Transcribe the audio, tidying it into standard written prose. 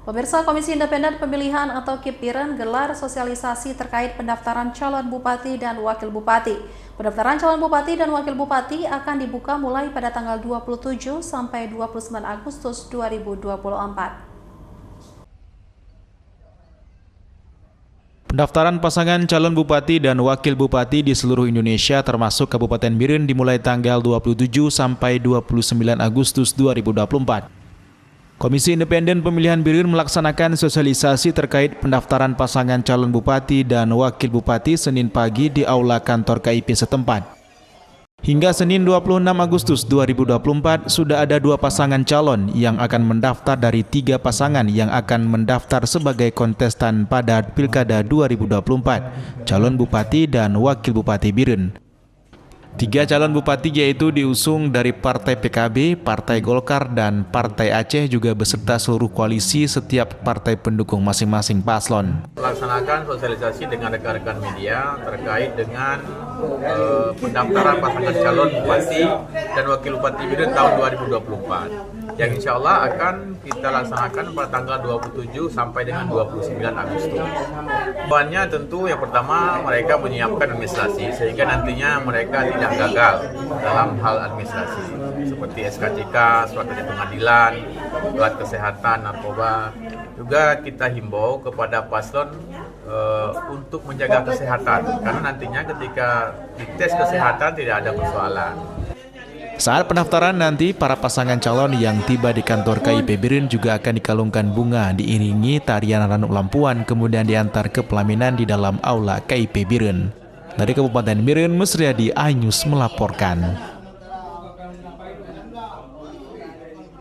Pemirsa, Komisi Independen Pemilihan atau KIP Biren gelar sosialisasi terkait pendaftaran calon bupati dan wakil bupati. Pendaftaran calon bupati dan wakil bupati akan dibuka mulai pada tanggal 27 sampai 29 Agustus 2024. Pendaftaran pasangan calon bupati dan wakil bupati di seluruh Indonesia termasuk Kabupaten Biren dimulai tanggal 27 sampai 29 Agustus 2024. Komisi Independen Pemilihan Biren melaksanakan sosialisasi terkait pendaftaran pasangan calon bupati dan wakil bupati Senin pagi di Aula Kantor KIP setempat. Hingga Senin 26 Agustus 2024 sudah ada 2 pasangan calon yang akan mendaftar dari 3 pasangan yang akan mendaftar sebagai kontestan pada Pilkada 2024, calon bupati dan wakil bupati Biren. 3 calon bupati yaitu diusung dari Partai PKB, Partai Golkar, dan Partai Aceh juga beserta seluruh koalisi setiap partai pendukung masing-masing paslon. Melaksanakan sosialisasi dengan rekan-rekan media terkait dengan pendaftaran pasangan calon bupati dan wakil bupati Biren tahun 2024 yang insya Allah akan kita laksanakan pada tanggal 27 sampai dengan 29 Agustus. Bahannya tentu yang pertama mereka menyiapkan administrasi sehingga nantinya mereka tidak gagal dalam hal administrasi seperti SKCK, surat dari pengadilan, surat kesehatan, narkoba. Juga kita himbau kepada paslon untuk menjaga kesehatan karena nantinya ketika dites kesehatan tidak ada persoalan. Saat pendaftaran nanti, para pasangan calon yang tiba di kantor KIP Biren juga akan dikalungkan bunga diiringi tarian ranuk lampuan kemudian diantar ke pelaminan di dalam aula KIP Biren. Dari Kabupaten Biren, Musriadi, iNews melaporkan.